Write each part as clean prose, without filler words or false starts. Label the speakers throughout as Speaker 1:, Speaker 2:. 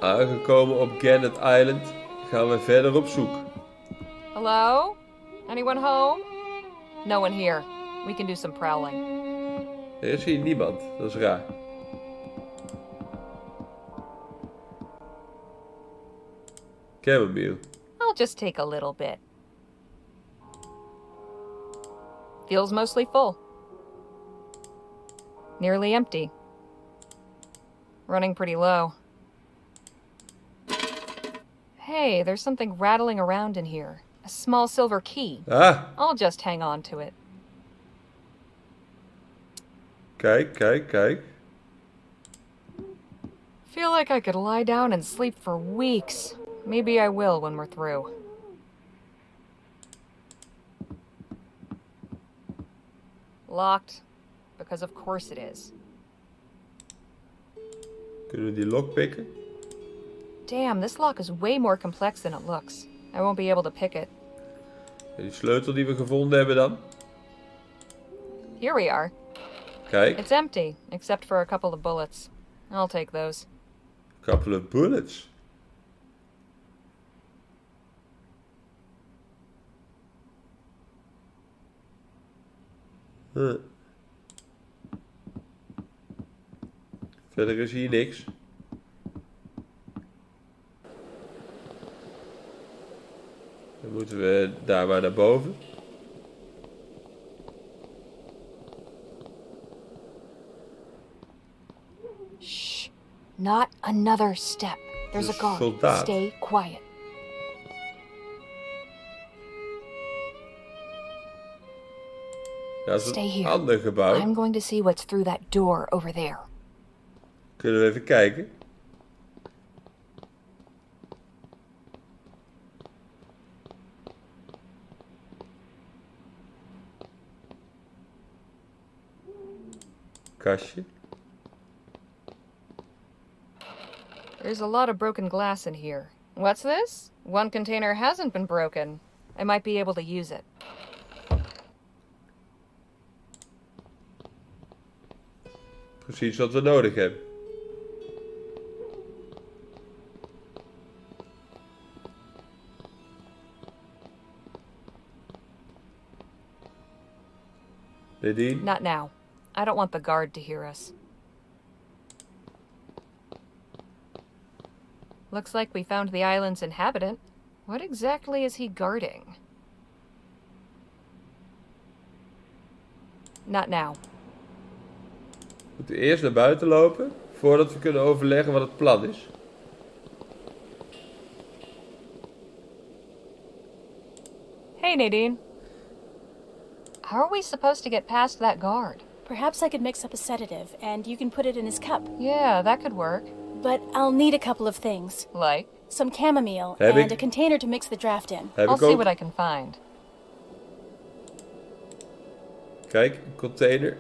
Speaker 1: Aangekomen op Gannet Island gaan we verder op zoek.
Speaker 2: Hello? Anyone home? No one here. We can do some prowling.
Speaker 1: Er is hier niemand, dat is raar. Chamomile.
Speaker 2: I'll just take a little bit. Feels mostly full. Nearly empty. Running pretty low. Hey, there's something rattling around in here. A small silver key.
Speaker 1: Ah,
Speaker 2: I'll just hang on to it.
Speaker 1: kijk, kijk, kijk.
Speaker 2: Feel like I could lie down and sleep for weeks. Maybe I will when we're through. Locked. Because of course it is.
Speaker 1: Kunnen we die lock pikken?
Speaker 2: Damn, this lock is way more complex than it looks. I won't be able to pick it.
Speaker 1: En die sleutel die we gevonden hebben dan?
Speaker 2: Here we are.
Speaker 1: Kijk,
Speaker 2: It's empty, except for a couple of bullets. I'll take those.
Speaker 1: couple of bullets. Huh. Verder is hier niks. Dan moeten we daar maar naar boven.
Speaker 2: Shh. Not another step. There's a guard.
Speaker 1: Soldaat.
Speaker 2: Stay quiet.
Speaker 1: Ja, dat is
Speaker 2: Stay
Speaker 1: een
Speaker 2: here.
Speaker 1: ander gebouw.
Speaker 2: I'm going to see what's through that door over there.
Speaker 1: Kunnen we even kijken? Kastje.
Speaker 2: There's a lot of broken glass in here. What's this? One container hasn't been broken. I might be able to use it.
Speaker 1: Precies wat we nodig hebben. Nadine?
Speaker 2: Not now. I don't want the guard to hear us. Looks like we found the island's inhabitant. What exactly is he guarding? Not now.
Speaker 1: We moeten eerst naar buiten lopen voordat we kunnen overleggen wat het plan is.
Speaker 2: Hey, Nadine. How are we supposed to get past that guard?
Speaker 3: Perhaps I could mix up a sedative, and you can put it in his cup.
Speaker 2: Yeah, that could work.
Speaker 3: But I'll need a couple of things.
Speaker 2: Like?
Speaker 3: Some chamomile,
Speaker 1: Heb
Speaker 3: and
Speaker 1: ik.
Speaker 3: a container to mix the draft in.
Speaker 1: Heb
Speaker 2: I'll
Speaker 1: ik
Speaker 2: see
Speaker 1: ook.
Speaker 2: what I can find.
Speaker 1: Kijk, een container.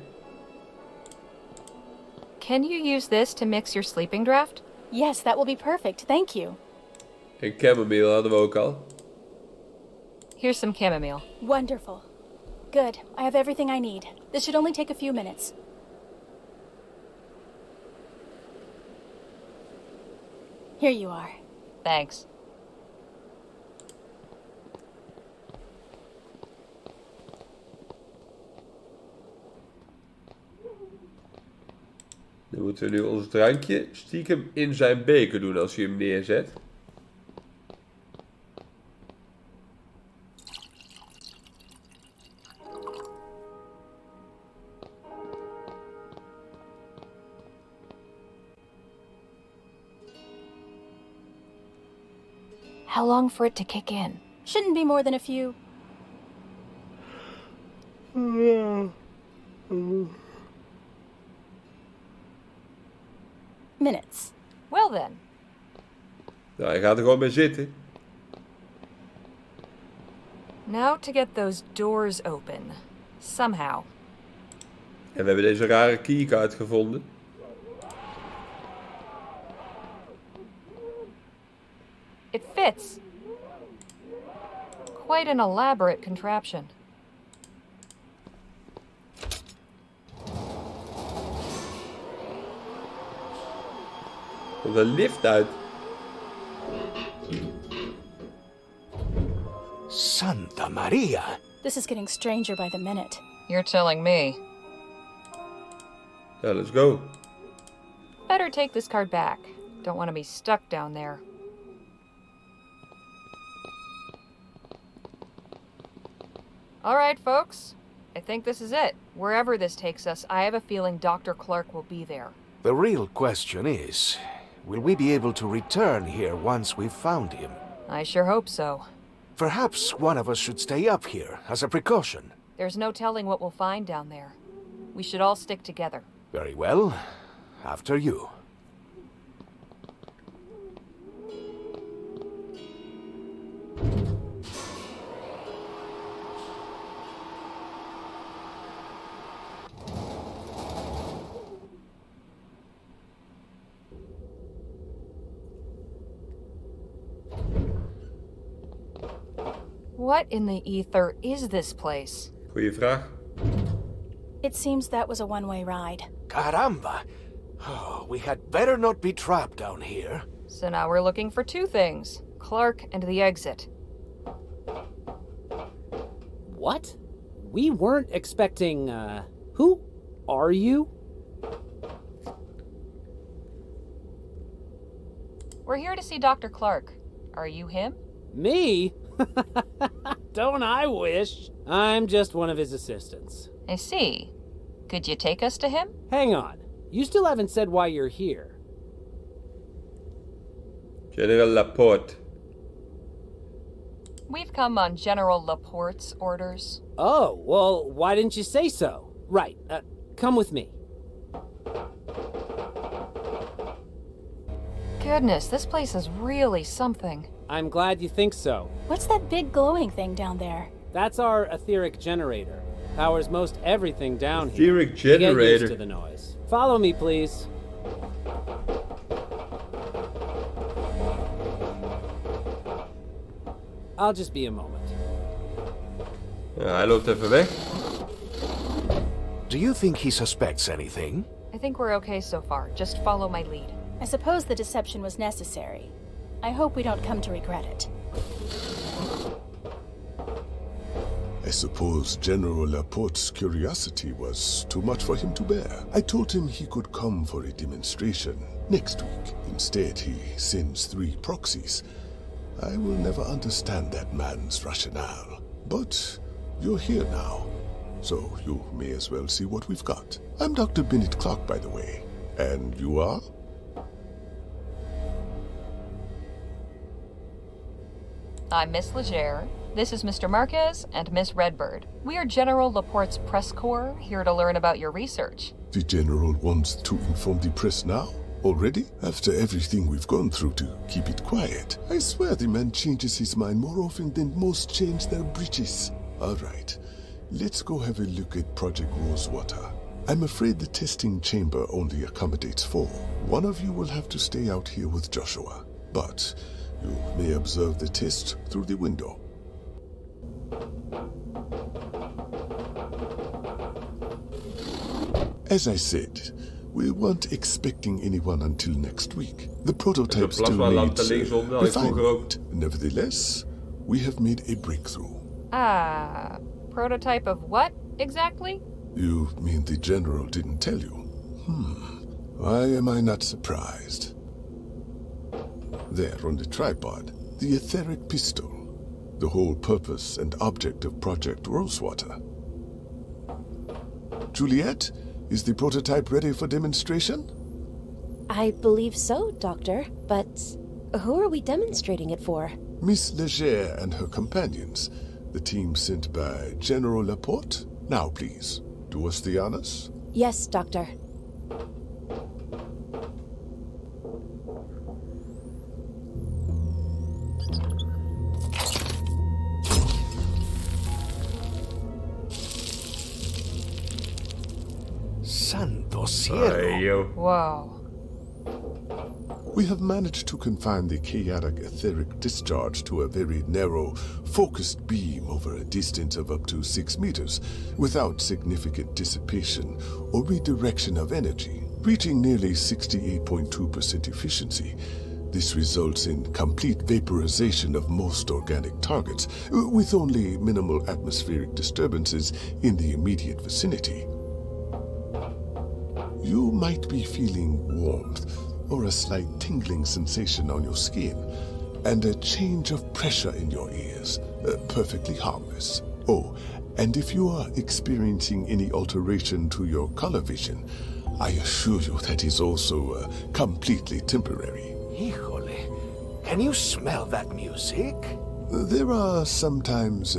Speaker 2: Can you use this to mix your sleeping draft?
Speaker 3: Yes, that will be perfect, thank you.
Speaker 1: En chamomile hadden we ook al.
Speaker 2: Here's some chamomile.
Speaker 3: Wonderful. Good, I have everything I need. This should only take a few minutes. Here you are.
Speaker 2: Thanks.
Speaker 1: Dan moeten we nu ons drankje stiekem in zijn beker doen als hij hem neerzet.
Speaker 2: How long for it to kick in?
Speaker 3: Shouldn't be more than a few... minutes.
Speaker 2: Well then.
Speaker 1: Nou, hij gaat er gewoon mee zitten.
Speaker 2: Now to get those doors open. Somehow.
Speaker 1: En we hebben deze rare keycard gevonden.
Speaker 2: It fits. Quite an elaborate contraption.
Speaker 1: Komt een lift uit.
Speaker 4: Santa Maria!
Speaker 3: This is getting stranger by the minute.
Speaker 2: You're telling me.
Speaker 1: Ja, let's go.
Speaker 2: Better take this card back. Don't want to be stuck down there. All right, folks. I think this is it. Wherever this takes us, I have a feeling Dr. Clark will be there.
Speaker 4: The real question is, will we be able to return here once we've found him?
Speaker 2: I sure hope so.
Speaker 4: Perhaps one of us should stay up here as a precaution.
Speaker 2: There's no telling what we'll find down there. We should all stick together.
Speaker 4: Very well. After you.
Speaker 2: What in the ether is this place?
Speaker 1: Goeie vraag.
Speaker 3: It seems that was a one-way ride.
Speaker 4: Caramba! Oh, we had better not be trapped down here.
Speaker 2: So now we're looking for two things. Clark and the exit.
Speaker 5: What? We weren't expecting, who are you?
Speaker 2: We're here to see Dr. Clark. Are you him?
Speaker 5: Me? Don't I wish? I'm just one of his assistants.
Speaker 2: I see. Could you take us to him?
Speaker 5: Hang on. You still haven't said why you're here.
Speaker 1: General Laporte.
Speaker 2: We've come on General Laporte's orders.
Speaker 5: Oh, well, why didn't you say so? Right, come with me.
Speaker 2: Goodness, this place is really something.
Speaker 5: I'm glad you think so.
Speaker 3: What's that big glowing thing down there?
Speaker 5: That's our etheric generator. Powers most everything down here.
Speaker 1: Etheric
Speaker 5: Get used
Speaker 1: generator.
Speaker 5: to the noise. Follow me, please. I'll just be a moment.
Speaker 1: Ja, hij loopt even weg.
Speaker 4: Do you think he suspects anything?
Speaker 2: I think we're okay so far. Just follow my lead.
Speaker 3: I suppose the deception was necessary. I hope we don't come to regret it.
Speaker 6: I suppose General Laporte's curiosity was too much for him to bear. I told him he could come for a demonstration next week. Instead, he sends 3 proxies. I will never understand that man's rationale. But you're here now, so you may as well see what we've got. I'm Dr. Bennett Clark, by the way. And you are?
Speaker 2: I'm Miss Legere. This is Mr. Marquez and Miss Redbird. We are General Laporte's press corps, here to learn about your research.
Speaker 6: The General wants to inform the press now? Already? After everything we've gone through to keep it quiet. I swear the man changes his mind more often than most change their breeches. Alright, let's go have a look at Project Rosewater. I'm afraid the testing chamber only accommodates 4. One of you will have to stay out here with Joshua. But you may observe the test through the window. As I said, we weren't expecting anyone until next week. The prototype still needs refinement. Nevertheless, we have made a breakthrough.
Speaker 2: Prototype of what, exactly?
Speaker 6: You mean the General didn't tell you? Why am I not surprised? There on the tripod, the etheric pistol. The whole purpose and object of Project Rosewater. Juliet, is the prototype ready for demonstration?
Speaker 7: I believe so, Doctor. But who are we demonstrating it for?
Speaker 6: Miss Legere and her companions, the team sent by General Laporte. Now, please, do us the honors.
Speaker 7: Yes, Doctor.
Speaker 4: Santo cielo.
Speaker 1: Hey, yo.
Speaker 2: Whoa.
Speaker 6: We have managed to confine the chaotic etheric discharge to a very narrow, focused beam over a distance of up to 6 meters, without significant dissipation or redirection of energy, reaching nearly 68.2% efficiency. This results in complete vaporization of most organic targets, with only minimal atmospheric disturbances in the immediate vicinity. You might be feeling warmth or a slight tingling sensation on your skin, and a change of pressure in your ears, perfectly harmless. Oh, and if you are experiencing any alteration to your color vision, I assure you that is also completely temporary.
Speaker 4: Híjole, can you smell that music?
Speaker 6: There are sometimes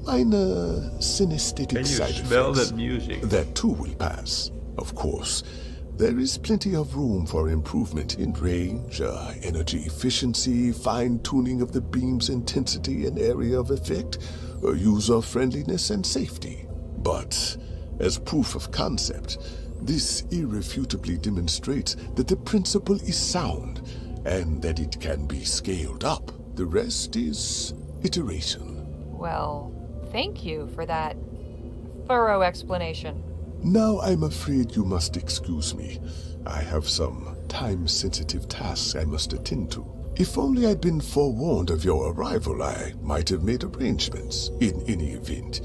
Speaker 6: minor synesthetic
Speaker 1: Can you
Speaker 6: side
Speaker 1: smell
Speaker 6: effects.
Speaker 1: that music?
Speaker 6: That too will pass, of course. There is plenty of room for improvement in range, energy efficiency, fine-tuning of the beam's intensity and area of effect, user-friendliness and safety. But, as proof of concept, this irrefutably demonstrates that the principle is sound, and that it can be scaled up. The rest is iteration.
Speaker 2: Well, thank you for that thorough explanation.
Speaker 6: Now I'm afraid you must excuse me. I have some time-sensitive tasks I must attend to. If only I'd been forewarned of your arrival, I might have made arrangements. In any event,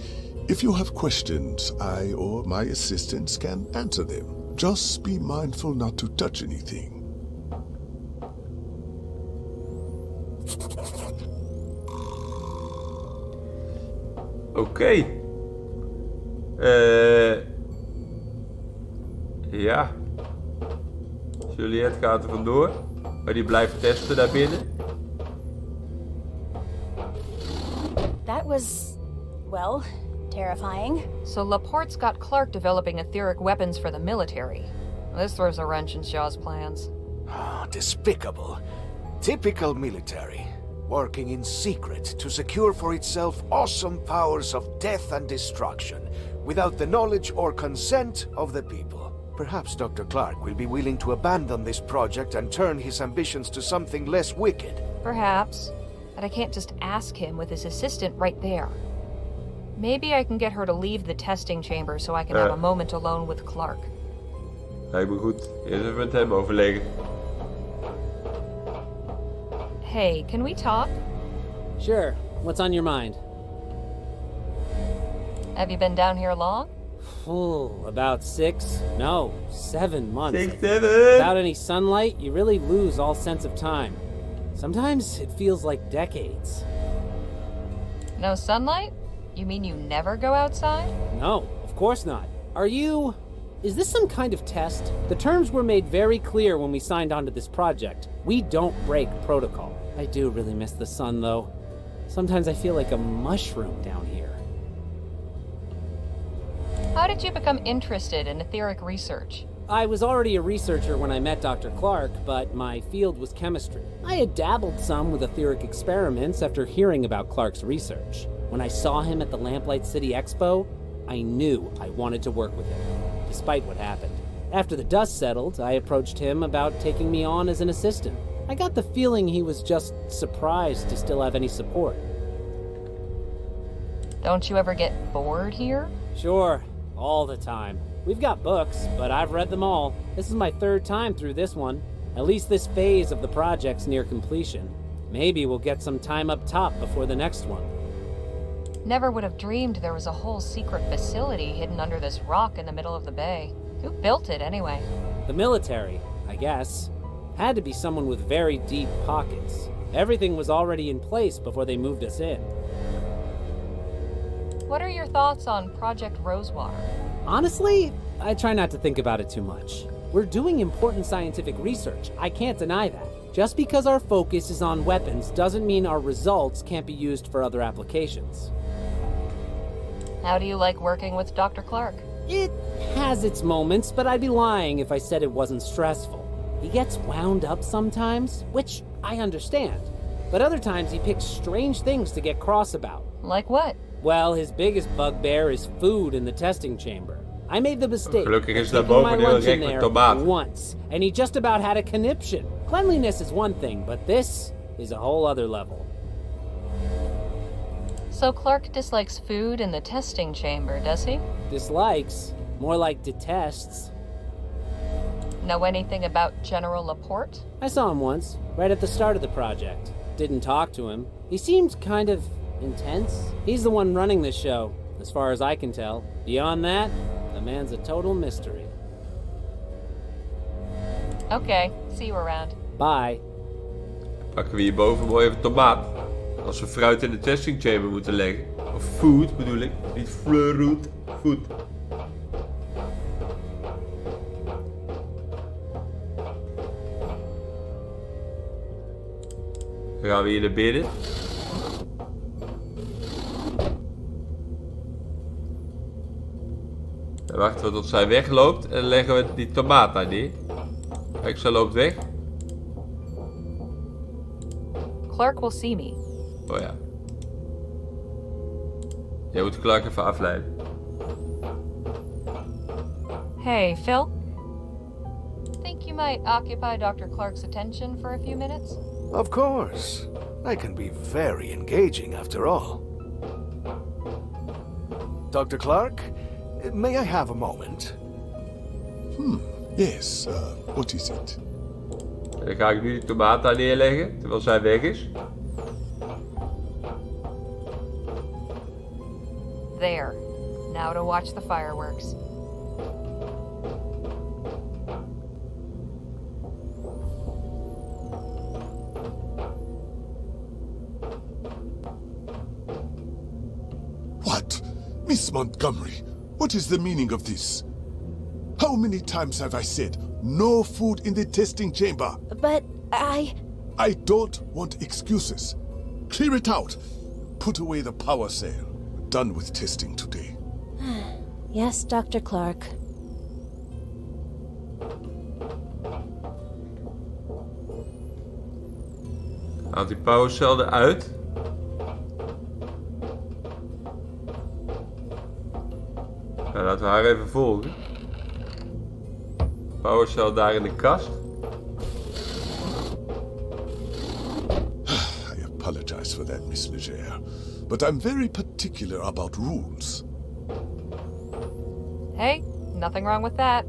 Speaker 6: if you have questions, I or my assistants can answer them. Just be mindful not to touch anything.
Speaker 1: Oké. Ja. Juliette gaat er vandoor. Maar die blijft testen daar binnen.
Speaker 3: That was, well, terrifying.
Speaker 2: So Laporte's got Clark developing etheric weapons for the military. This throws a wrench in Shaw's plans.
Speaker 4: Ah, despicable. Typical military. Working in secret to secure for itself awesome powers of death and destruction, without the knowledge or consent of the people. Perhaps Dr. Clark will be willing to abandon this project and turn his ambitions to something less wicked.
Speaker 2: Perhaps. But I can't just ask him with his assistant right there. Maybe I can get her to leave the testing chamber so I can have a moment alone with Clark.
Speaker 1: Lijkt me goed. Eerst even met hem overleggen.
Speaker 2: Hey, can we talk?
Speaker 5: Sure. What's on your mind?
Speaker 2: Have you been down here long?
Speaker 5: About 7 months.
Speaker 1: 6, 7.
Speaker 5: Without any sunlight, you really lose all sense of time. Sometimes it feels like decades.
Speaker 2: No sunlight? You mean you never go outside?
Speaker 5: No, of course not. Is this some kind of test? The terms were made very clear when we signed on to this project. We don't break protocol. I do really miss the sun, though. Sometimes I feel like a mushroom down here.
Speaker 2: How did you become interested in etheric research?
Speaker 5: I was already a researcher when I met Dr. Clark, but my field was chemistry. I had dabbled some with etheric experiments after hearing about Clark's research. When I saw him at the Lamplight City Expo, I knew I wanted to work with him, despite what happened. After the dust settled, I approached him about taking me on as an assistant. I got the feeling he was just surprised to still have any support.
Speaker 2: Don't you ever get bored here?
Speaker 5: Sure, all the time. We've got books, but I've read them all. This is my 3rd time through this one. At least this phase of the project's near completion. Maybe we'll get some time up top before the next one.
Speaker 2: Never would have dreamed there was a whole secret facility hidden under this rock in the middle of the bay. Who built it anyway?
Speaker 5: The military, I guess. Had to be someone with very deep pockets. Everything was already in place before they moved us in.
Speaker 2: What are your thoughts on Project Rosewater?
Speaker 5: Honestly, I try not to think about it too much. We're doing important scientific research. I can't deny that. Just because our focus is on weapons doesn't mean our results can't be used for other applications.
Speaker 2: How do you like working with Dr. Clark?
Speaker 5: It has its moments, but I'd be lying if I said it wasn't stressful. He gets wound up sometimes, which I understand. But other times he picks strange things to get cross about.
Speaker 2: Like what?
Speaker 5: Well, his biggest bugbear is food in the testing chamber. I made the mistake of
Speaker 1: Gelukkig is
Speaker 5: taking
Speaker 1: daarboven
Speaker 5: my
Speaker 1: een heel
Speaker 5: lunch in
Speaker 1: rek met
Speaker 5: there
Speaker 1: tomaten.
Speaker 5: once, and he just about had a conniption. Cleanliness is one thing, but this is a whole other level.
Speaker 2: So Clark dislikes food in the testing chamber, does he?
Speaker 5: Dislikes? More like detests.
Speaker 2: Know anything about General Laporte?
Speaker 5: I saw him once. right at the start of the project. Didn't talk to him. He seemed kind of intense. He's the one running this show, as far as I can tell. Beyond that, the man's a total mystery.
Speaker 2: Okay, see you around.
Speaker 5: Bye.
Speaker 1: Pakken we hierboven mooi even tomaat. Als we fruit in de testing chamber moeten leggen. Of food bedoel ik. Niet fruit, food. Dan gaan we hier naar binnen. Dan wachten we tot zij wegloopt en dan leggen we die tomaat daar neer. Kijk, zij loopt weg.
Speaker 2: Clark will see me.
Speaker 1: Oh ja. Jij moet Clark even afleiden.
Speaker 2: Hey, Phil? Think you might occupy Dr. Clark's attention for a few minutes?
Speaker 4: Of course. I can be very engaging after all. Dr. Clark, may I have a moment?
Speaker 6: Yes, what is it?
Speaker 1: Dan ga ik nu die tomaat daar neerleggen, terwijl zij weg is.
Speaker 2: There. Now to watch the fireworks.
Speaker 6: What? Miss Montgomery, what is the meaning of this? How many times have I said, no food in the testing chamber?
Speaker 7: But
Speaker 6: I don't want excuses. Clear it out. Put away the power cell. We're done with testing today.
Speaker 7: Yes, Dr. Clark.
Speaker 1: Haalt die powercel eruit. Nou, laten we haar even volgen. Powercel daar in de kast.
Speaker 6: I apologize for that, Miss Legere, but I'm very particular about rules.
Speaker 2: Hey, nothing wrong with that.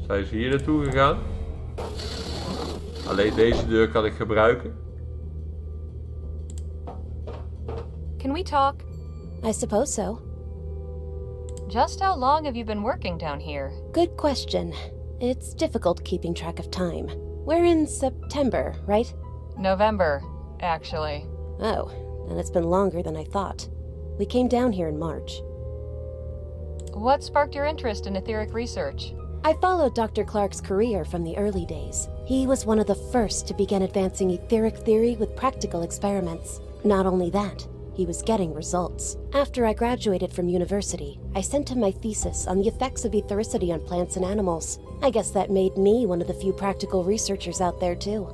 Speaker 1: Zij is hier naartoe gegaan. Alleen deze deur kan ik gebruiken.
Speaker 2: Can we talk?
Speaker 7: I suppose so.
Speaker 2: Just how long have you been working down here?
Speaker 7: Good question. It's difficult keeping track of time. We're in September, right?
Speaker 2: November, actually.
Speaker 7: Oh, then it's been longer than I thought. We came down here in March.
Speaker 2: What sparked your interest in etheric research?
Speaker 7: I followed Dr. Clark's career from the early days. He was one of the first to begin advancing etheric theory with practical experiments. Not only that, he was getting results. After I graduated from university, I sent him my thesis on the effects of ethericity on plants and animals. I guess that made me one of the few practical researchers out there too.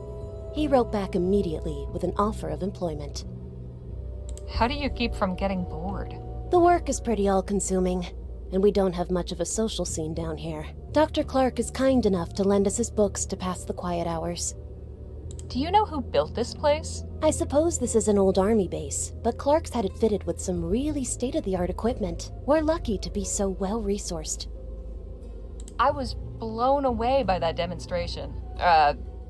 Speaker 7: He wrote back immediately with an offer of employment.
Speaker 2: How do you keep from getting bored?
Speaker 7: The work is pretty all-consuming, and we don't have much of a social scene down here. Dr. Clark is kind enough to lend us his books to pass the quiet hours.
Speaker 2: Do you know who built this place?
Speaker 7: I suppose this is an old army base, but Clark's had it fitted with some really state-of-the-art equipment. We're lucky to be so well-resourced.
Speaker 2: I was blown away by that demonstration.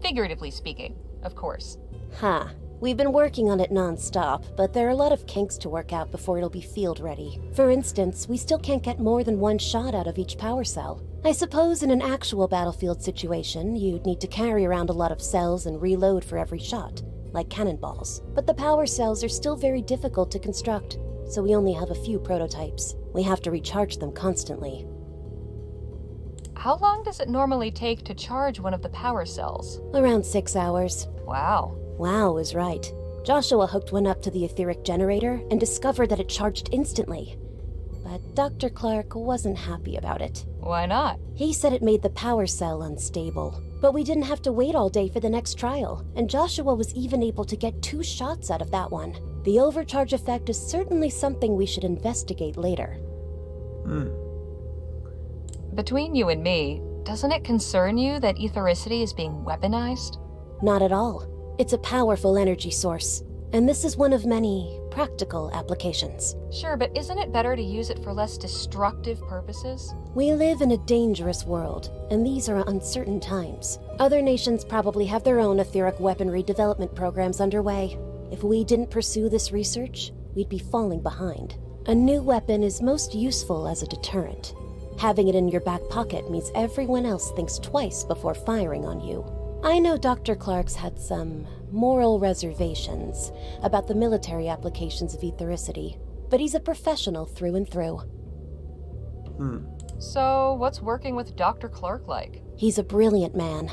Speaker 2: Figuratively speaking, of course.
Speaker 7: Huh. We've been working on it non-stop, but there are a lot of kinks to work out before it'll be field-ready. For instance, we still can't get more than one shot out of each power cell. I suppose in an actual battlefield situation, you'd need to carry around a lot of cells and reload for every shot, like cannonballs. But the power cells are still very difficult to construct, so we only have a few prototypes. We have to recharge them constantly.
Speaker 2: How long does it normally take to charge one of the power cells?
Speaker 7: Around 6 hours.
Speaker 2: Wow.
Speaker 7: Wow is right. Joshua hooked one up to the etheric generator and discovered that it charged instantly. But Dr. Clark wasn't happy about it.
Speaker 2: Why not?
Speaker 7: He said it made the power cell unstable. But we didn't have to wait all day for the next trial, and Joshua was even able to get 2 shots out of that one. The overcharge effect is certainly something we should investigate later.
Speaker 2: Between you and me, doesn't it concern you that ethericity is being weaponized?
Speaker 7: Not at all. It's a powerful energy source. and this is one of many practical applications.
Speaker 2: Sure, but isn't it better to use it for less destructive purposes?
Speaker 7: We live in a dangerous world, and these are uncertain times. Other nations probably have their own etheric weaponry development programs underway. If we didn't pursue this research, we'd be falling behind. A new weapon is most useful as a deterrent. Having it in your back pocket means everyone else thinks twice before firing on you. I know Dr. Clark's had some moral reservations about the military applications of ethericity, but he's a professional through and through.
Speaker 2: So, what's working with Dr. Clark like?
Speaker 7: He's a brilliant man.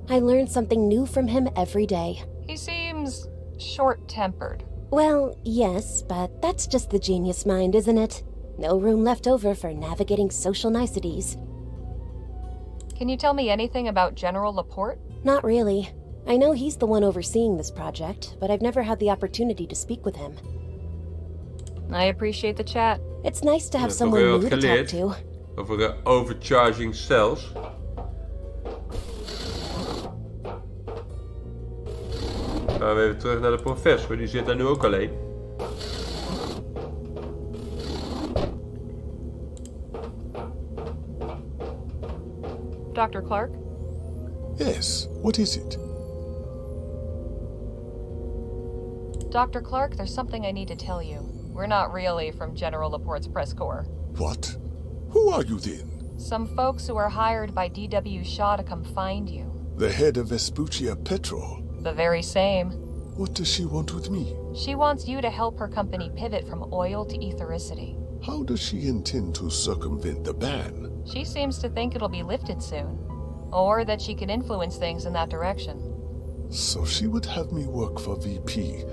Speaker 7: I learn something new from him every day.
Speaker 2: He seems short-tempered.
Speaker 7: Well, yes, but that's just the genius mind, isn't it? No room left over for navigating social niceties.
Speaker 2: Can you tell me anything about General Laporte?
Speaker 7: Not really. I know he's the one overseeing this project, but I've never had the opportunity to speak with him.
Speaker 2: I appreciate the chat.
Speaker 7: It's nice to have
Speaker 1: Ja,
Speaker 7: someone
Speaker 1: toch
Speaker 7: new
Speaker 1: heel
Speaker 7: to
Speaker 1: wat
Speaker 7: talk to.
Speaker 1: Over overcharging cells. Gaan we even terug naar de professor, die zit daar nu ook alleen.
Speaker 2: Dr. Clark?
Speaker 6: Yes, what is it?
Speaker 2: Dr. Clark, there's something I need to tell you. We're not really from General Laporte's press corps.
Speaker 6: What? Who are you then?
Speaker 2: Some folks who are hired by D.W. Shaw to come find you.
Speaker 6: The head of Vespuccia Petrol.
Speaker 2: The very same.
Speaker 6: What does she want with me?
Speaker 2: She wants you to help her company pivot from oil to ethericity.
Speaker 6: How does she intend to circumvent the ban?
Speaker 2: She seems to think it'll be lifted soon. Or that she can influence things in that direction.
Speaker 6: So she would have me work for VP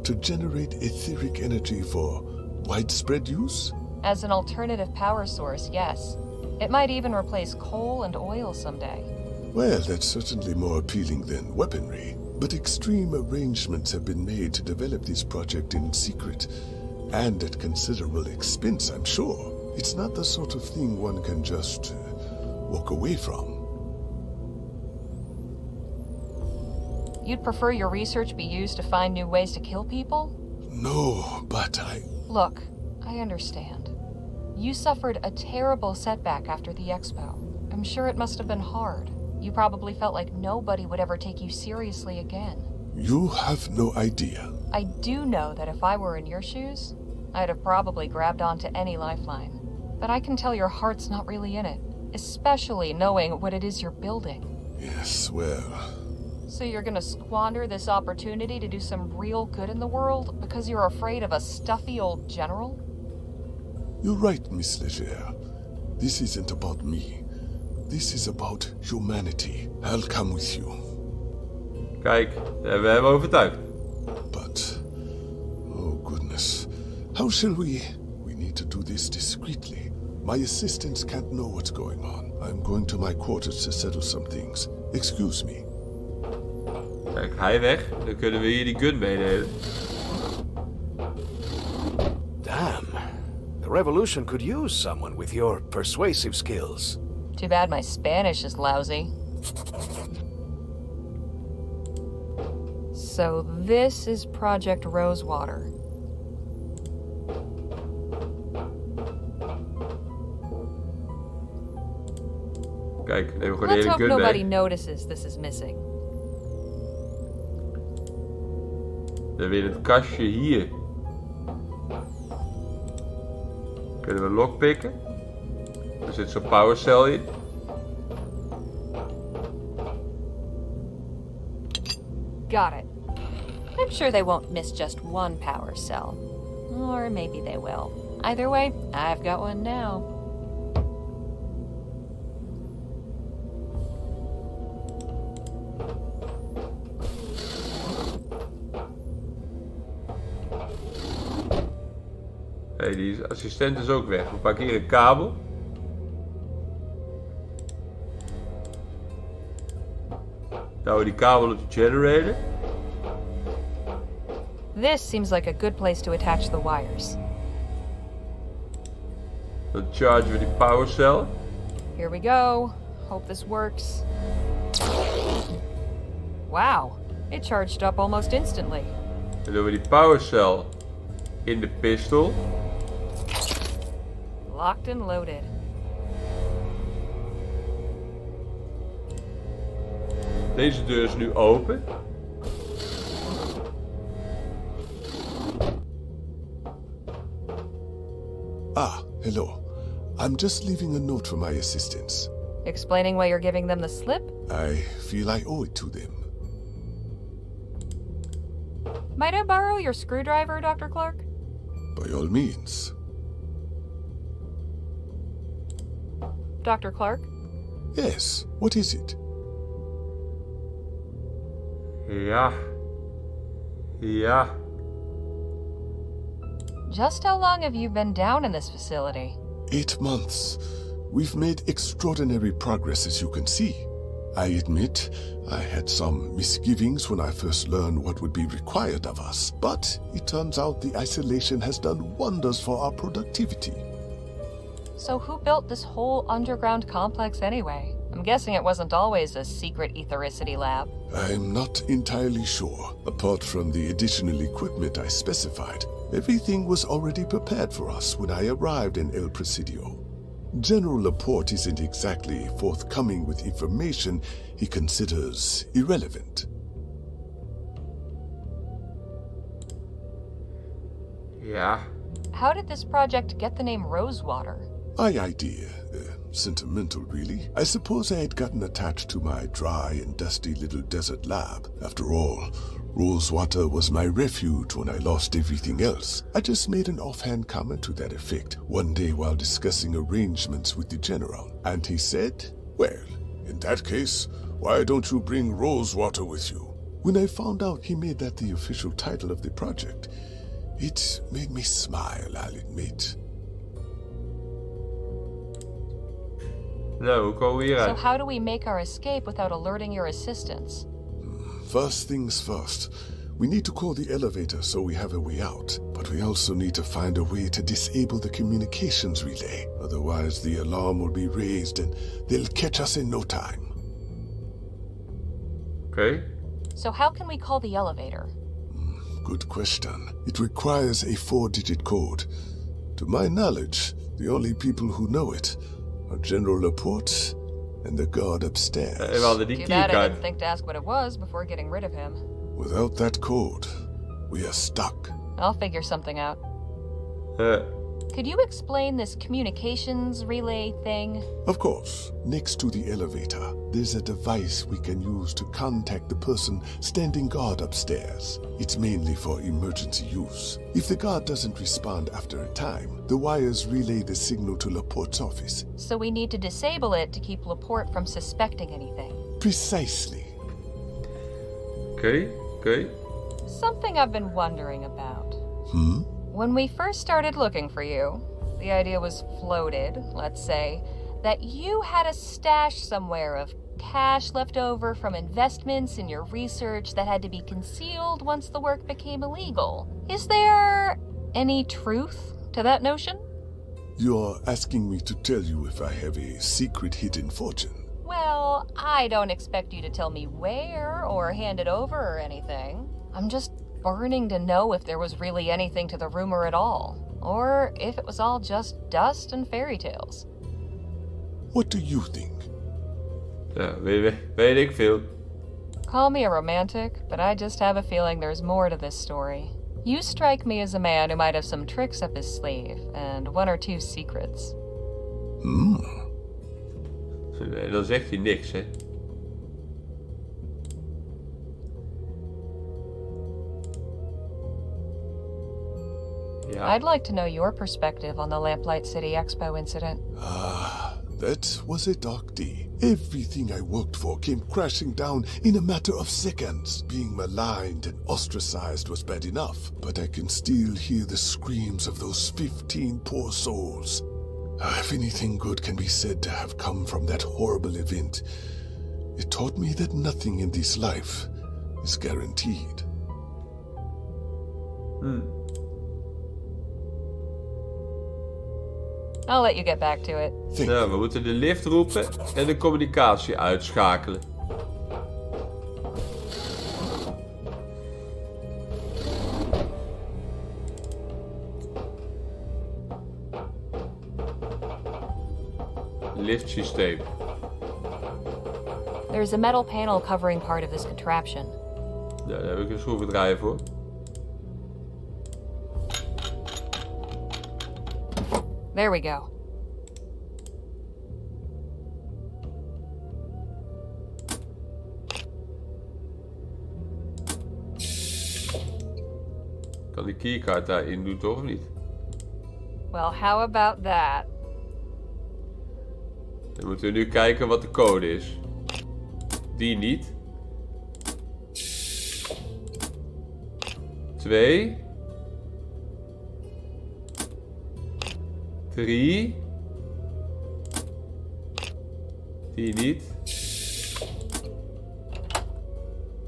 Speaker 6: to generate etheric energy for widespread use?
Speaker 2: As an alternative power source, yes. It might even replace coal and oil someday.
Speaker 6: Well, that's certainly more appealing than weaponry. But extreme arrangements have been made to develop this project in secret, and at considerable expense, I'm sure. It's not the sort of thing one can just walk away from.
Speaker 2: You'd prefer your research be used to find new ways to kill people?
Speaker 6: No, but
Speaker 2: Look, I understand. You suffered a terrible setback after the expo. I'm sure it must have been hard. You probably felt like nobody would ever take you seriously again.
Speaker 6: You have no idea.
Speaker 2: I do know that if I were in your shoes, I'd have probably grabbed onto any lifeline. But I can tell your heart's not really in it, especially knowing what it is you're building.
Speaker 6: Yes, well...
Speaker 2: So you're gonna squander this opportunity to do some real good in the world because you're afraid of a stuffy old general?
Speaker 6: You're right, Miss Leger. This isn't about me. This is about humanity. I'll come with you.
Speaker 1: Kijk, daar hebben we hem overtuigd.
Speaker 6: But... oh goodness. How shall we... We need to do this discreetly. My assistants can't know what's going on. I'm going to my quarters to settle some things. Excuse me.
Speaker 1: Kijk, hij weg. Dan kunnen we hier die gun meenemen.
Speaker 4: Damn. The revolution could use someone with your persuasive skills.
Speaker 2: Too bad my Spanish is lousy. So this is Project Rosewater.
Speaker 1: Kijk, neem gewoon de
Speaker 2: Let's
Speaker 1: hele
Speaker 2: hope
Speaker 1: gun
Speaker 2: nobody
Speaker 1: mee.
Speaker 2: notices this is missing.
Speaker 1: Dan weer het kastje hier. Kunnen we lockpicken. Er zit zo'n power cell in.
Speaker 2: Got it. I'm sure they won't miss just one power cell. Or maybe they will. Either way, I've got one now.
Speaker 1: Hé, die assistent is ook weg. We pakken hier een kabel. Dan houden we die kabel op de generator.
Speaker 2: This seems like a good place to attach the wires.
Speaker 1: Dan chargen we die power cell.
Speaker 2: Here we go. Hope this works. Wow, it charged up almost instantly.
Speaker 1: Dan doen we die powercell in de pistol.
Speaker 2: Locked and loaded.
Speaker 1: Deze deur is nu open.
Speaker 6: Ah, hello. I'm just leaving a note for my assistants.
Speaker 2: Explaining why you're giving them the slip?
Speaker 6: I feel I owe it to them.
Speaker 2: Might I borrow your screwdriver, Dr. Clark?
Speaker 6: By all means.
Speaker 2: Dr. Clark?
Speaker 6: Yes, what is it?
Speaker 1: Ja. Ja.
Speaker 2: Just how long have you been down in this facility?
Speaker 6: 8 months. We've made extraordinary progress, as you can see. I admit, I had some misgivings when I first learned what would be required of us, but it turns out the isolation has done wonders for our productivity.
Speaker 2: So who built this whole underground complex anyway? I'm guessing it wasn't always a secret ethericity lab.
Speaker 6: I'm not entirely sure. Apart from the additional equipment I specified, everything was already prepared for us when I arrived in El Presidio. General Laporte isn't exactly forthcoming with information he considers irrelevant.
Speaker 1: Ja.
Speaker 2: How did this project get the name Rosewater?
Speaker 6: My idea. Sentimental, really. I suppose I had gotten attached to my dry and dusty little desert lab. After all, Rosewater was my refuge when I lost everything else. I just made an offhand comment to that effect one day while discussing arrangements with the general. And he said, "Well, in that case, why don't you bring Rosewater with you?" When I found out he made that the official title of the project, it made me smile, I'll admit.
Speaker 1: Nou, hoe komen we
Speaker 2: So
Speaker 1: hieruit?
Speaker 2: how do we make our escape without alerting your assistants?
Speaker 6: First things first, we need to call the elevator so we have a way out. But we also need to find a way to disable the communications relay. Otherwise, the alarm will be raised and they'll catch us in no time.
Speaker 1: Oké.
Speaker 2: So how can we call the elevator?
Speaker 6: Good question. It requires a 4-digit code. To my knowledge, the only people who know it are General Laporte and the guard upstairs.
Speaker 1: We hadden die
Speaker 2: Too bad I
Speaker 1: keycard.
Speaker 2: didn't think to ask what it was before getting rid of him.
Speaker 6: Without that code, we are stuck.
Speaker 2: I'll figure something out. Could you explain this communications relay thing?
Speaker 6: Of course, next to the elevator, there's a device we can use to contact the person standing guard upstairs. It's mainly for emergency use. If the guard doesn't respond after a time, the wires relay the signal to Laporte's office.
Speaker 2: So we need to disable it to keep Laporte from suspecting anything.
Speaker 6: Precisely.
Speaker 1: Oké.
Speaker 2: Something I've been wondering about.
Speaker 6: Hmm?
Speaker 2: When we first started looking for you, the idea was floated, let's say, that you had a stash somewhere of cash left over from investments in your research that had to be concealed once the work became illegal. Is there any truth to that notion?
Speaker 6: You're asking me to tell you if I have a secret hidden fortune.
Speaker 2: Well, I don't expect you to tell me where or hand it over or anything. I'm just burning to know if there was really anything to the rumor at all, or if it was all just dust and fairy tales.
Speaker 6: What do you think?
Speaker 1: Ja, weet ik veel.
Speaker 2: Call me a romantic, but I just have a feeling there's more to this story. You strike me as a man who might have some tricks up his sleeve, and 1 or 2 secrets.
Speaker 1: En dan zegt hij niks, hè. Ja.
Speaker 2: I'd like to know your perspective on the Lamplight City Expo incident.
Speaker 6: That was a dark day. Everything I worked for came crashing down in a matter of seconds. Being maligned and ostracized was bad enough, but I can still hear the screams of those 15 poor souls. If anything good can be said to have come from that horrible event, it taught me that nothing in this life is guaranteed.
Speaker 2: I'll let you get back to it.
Speaker 6: Thank
Speaker 1: Nou,
Speaker 6: you.
Speaker 1: we moeten de lift roepen en de communicatie uitschakelen. Liftsysteem.
Speaker 2: There's a metal panel covering part of this contraption.
Speaker 1: Ja, daar heb ik een schroevendraaier voor.
Speaker 2: There we go.
Speaker 1: Kan die keycard daarin doen, toch of niet?
Speaker 2: Well, how about that?
Speaker 1: Dan moeten we nu kijken wat de code is. Die niet. 2. 3. Die niet.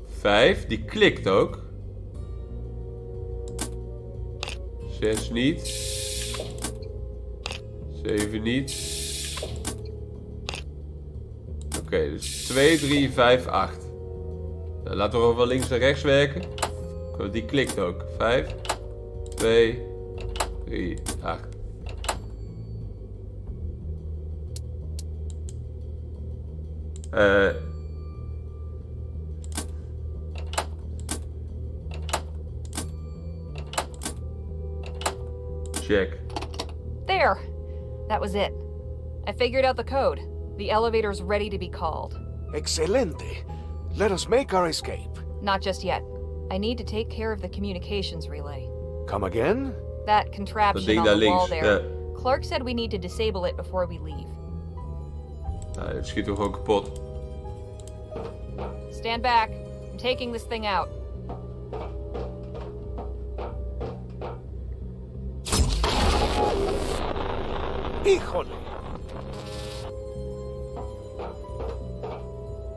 Speaker 1: 5. Die klikt ook. 6 niet. 7 niet. Oké, dus 2, 3, 5, 8. Nou, laten we wel links en rechts werken. Die klikt ook. 5, 2, 3, 8. Check.
Speaker 2: There! That was it. I figured out the code. The elevator's ready to be called.
Speaker 4: Excelente. Let us make our escape.
Speaker 2: Not just yet. I need to take care of the communications relay.
Speaker 4: Come again?
Speaker 2: That
Speaker 1: Dat
Speaker 2: contraption
Speaker 1: ding
Speaker 2: on
Speaker 1: daar
Speaker 2: the wall
Speaker 1: links.
Speaker 2: there.
Speaker 1: Ja.
Speaker 2: Clark said we need to disable it before we leave.
Speaker 1: Nou, het schiet toch gewoon kapot.
Speaker 2: Stand back. I'm taking this thing out.
Speaker 4: Híjole.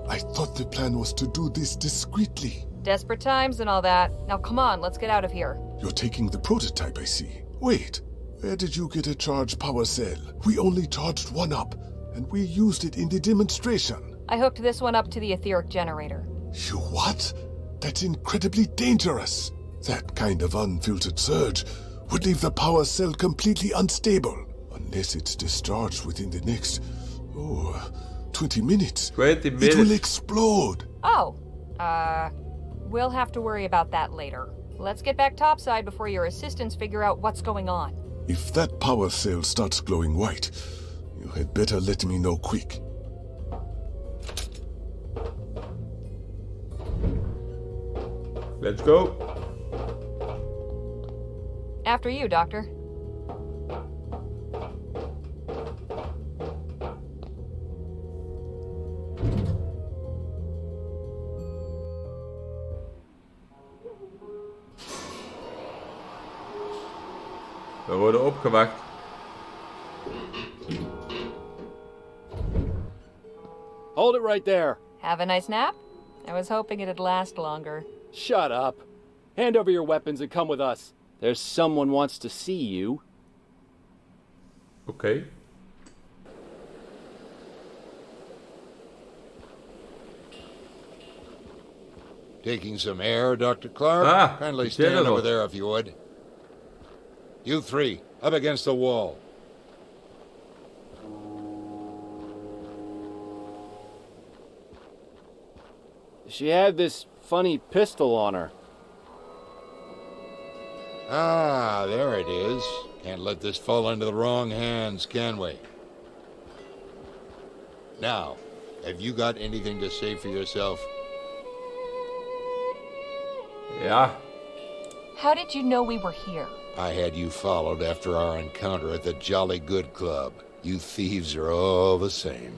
Speaker 6: I thought the plan was to do this discreetly.
Speaker 2: Desperate times and all that. Now come on, let's get out of here.
Speaker 6: You're taking the prototype, I see. Wait, where did you get a charged power cell? We only charged one up, and we used it in the demonstration.
Speaker 2: I hooked this one up to the etheric generator.
Speaker 6: You what? That's incredibly dangerous. That kind of unfiltered surge would leave the power cell completely unstable. Unless it's discharged within the next, 20 minutes.
Speaker 1: 20
Speaker 6: It will
Speaker 1: minutes.
Speaker 6: explode.
Speaker 2: Oh, we'll have to worry about that later. Let's get back topside before your assistants figure out what's going on.
Speaker 6: If that power cell starts glowing white, you had better let me know quick.
Speaker 1: Let's go.
Speaker 2: After you, Doctor.
Speaker 1: We worden opgewacht.
Speaker 8: Hold it right there.
Speaker 2: Have a nice nap? I was hoping it'd last longer.
Speaker 8: Shut up. Hand over your weapons and come with us. There's someone wants to see you.
Speaker 1: Oké.
Speaker 9: Taking some air, Dr. Clark?
Speaker 1: Ah,
Speaker 9: Kindly
Speaker 1: die zit er
Speaker 9: stand over
Speaker 1: nog.
Speaker 9: there if you would. You three, up against the wall.
Speaker 8: She had this funny pistol on her.
Speaker 9: Ah, there it is. Can't let this fall into the wrong hands, can we? Now, have you got anything to say for yourself?
Speaker 1: Ja.
Speaker 2: How did you know we were here?
Speaker 9: I had you followed after our encounter at the Jolly Good Club. You thieves are all the same.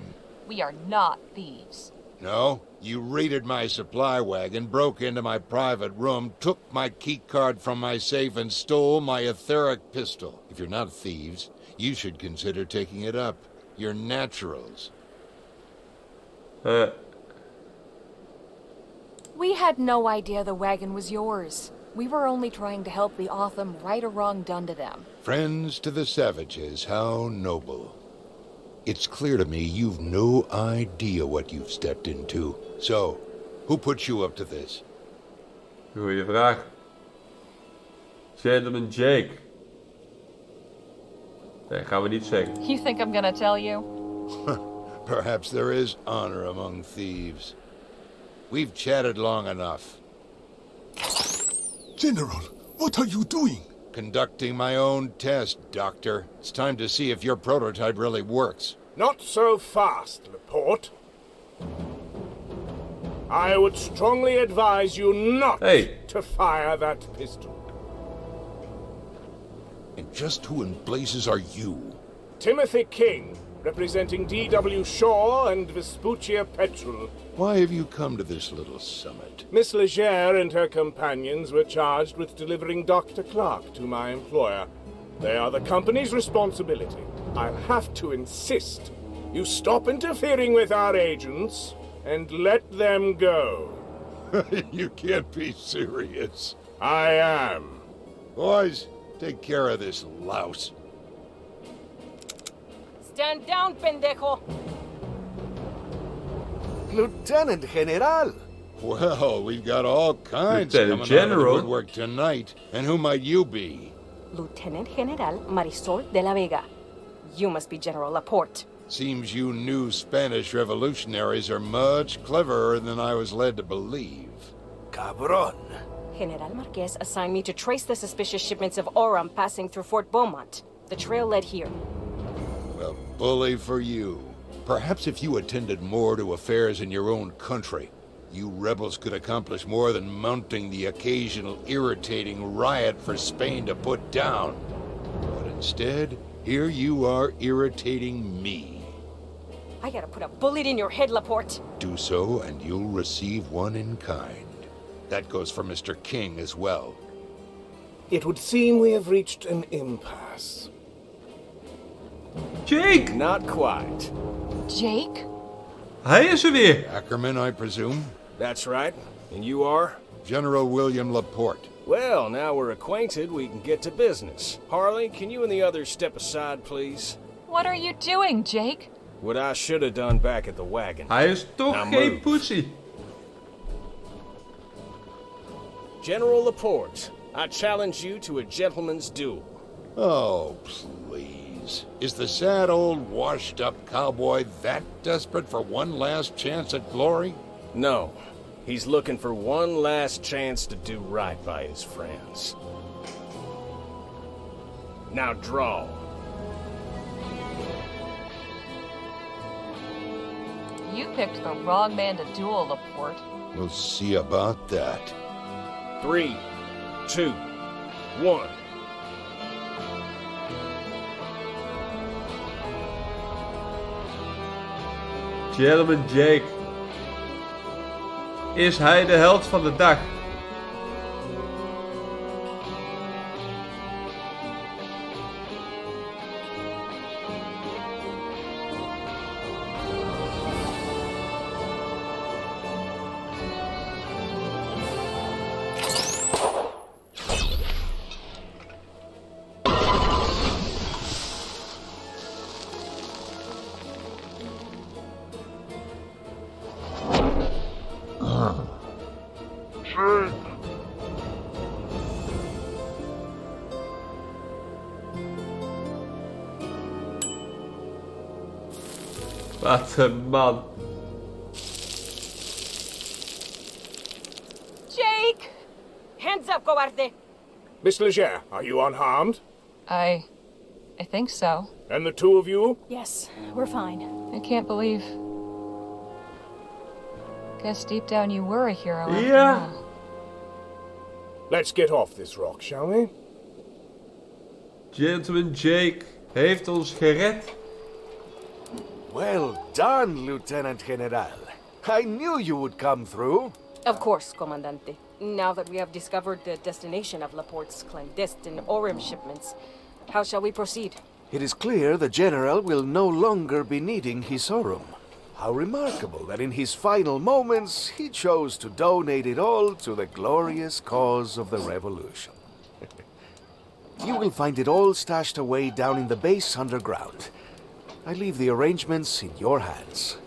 Speaker 2: We are not thieves.
Speaker 9: No, you raided my supply wagon, broke into my private room, took my key card from my safe, and stole my etheric pistol. If you're not thieves, you should consider taking it up. You're naturals.
Speaker 2: We had no idea the wagon was yours. We were only trying to help the Otham right a wrong done to them.
Speaker 9: Friends to the savages, how noble. It's clear to me you've no idea what you've stepped into. So, who put you up to this?
Speaker 1: Goeie vraag. Gentleman Jake. Nee, gaan we niet zeggen.
Speaker 2: You think I'm gonna tell you?
Speaker 9: Perhaps there is honor among thieves. We've chatted long enough.
Speaker 6: General, what are you doing?
Speaker 9: Conducting my own test, Doctor. It's time to see if your prototype really works.
Speaker 10: Not so fast, Laporte. I would strongly advise you not to fire that pistol.
Speaker 9: And just who in blazes are you?
Speaker 10: Timothy King, representing D.W. Shaw and Vespuccia Petrel.
Speaker 9: Why have you come to this little summit?
Speaker 10: Miss Legere and her companions were charged with delivering Dr. Clark to my employer. They are the company's responsibility. I'll have to insist you stop interfering with our agents and let them go.
Speaker 9: You can't be serious.
Speaker 10: I am.
Speaker 9: Boys, take care of this louse.
Speaker 11: Stand down, pendejo!
Speaker 4: Lieutenant General!
Speaker 9: Well, we've got all kinds
Speaker 1: Lieutenant
Speaker 9: coming out of the
Speaker 1: General.
Speaker 9: woodwork tonight. And who might you be?
Speaker 11: Lieutenant General Marisol de la Vega. You must be General Laporte.
Speaker 9: Seems you new Spanish revolutionaries are much cleverer than I was led to believe.
Speaker 4: Cabron.
Speaker 11: General Marquez assigned me to trace the suspicious shipments of Aurum passing through Fort Beaumont. The trail led here.
Speaker 9: Well, bully for you. Perhaps if you attended more to affairs in your own country, you rebels could accomplish more than mounting the occasional irritating riot for Spain to put down. But instead, here you are irritating me.
Speaker 11: I gotta put a bullet in your head, Laporte.
Speaker 9: Do so, and you'll receive one in kind. That goes for Mr. King as well.
Speaker 10: It would seem we have reached an impasse.
Speaker 1: Jake!
Speaker 10: Not quite.
Speaker 2: Jake?
Speaker 1: Hij is er weer.
Speaker 9: Ackerman, I presume?
Speaker 12: That's right. And you are?
Speaker 9: General William Laporte.
Speaker 12: Well, now we're acquainted, we can get to business. Harley, can you and the others step aside, please?
Speaker 2: What are you doing, Jake?
Speaker 12: What I should have done back at the wagon.
Speaker 1: Hij is toch
Speaker 12: Now
Speaker 1: geen
Speaker 12: move.
Speaker 1: pussy.
Speaker 12: General Laporte, I challenge you to a gentleman's duel.
Speaker 9: Oh, please. Is the sad old washed-up cowboy that desperate for one last chance at glory?
Speaker 12: No. He's looking for one last chance to do right by his friends. Now draw.
Speaker 2: You picked the wrong man to duel, Laporte.
Speaker 9: We'll see about that.
Speaker 12: 3, 2, 1.
Speaker 1: Gentleman Jake. Is hij de held van de dag? Wat een man.
Speaker 11: Jake! Hands up, cobarde!
Speaker 10: Miss Legere, are you unharmed?
Speaker 2: I think so.
Speaker 10: And the two of you?
Speaker 3: Yes, we're fine.
Speaker 2: I can't believe. Guess deep down you were a hero after
Speaker 1: Yeah.
Speaker 2: all.
Speaker 10: Let's get off this rock, shall we?
Speaker 1: Gentleman Jake heeft ons gered.
Speaker 4: Well done, Lieutenant General. I knew you would come through.
Speaker 11: Of course, Comandante. Now that we have discovered the destination of Laporte's clandestine Aurum shipments, how shall we proceed?
Speaker 4: It is clear the General will no longer be needing his Aurum. How remarkable that in his final moments he chose to donate it all to the glorious cause of the revolution. You will find it all stashed away down in the base underground. I leave the arrangements in your hands.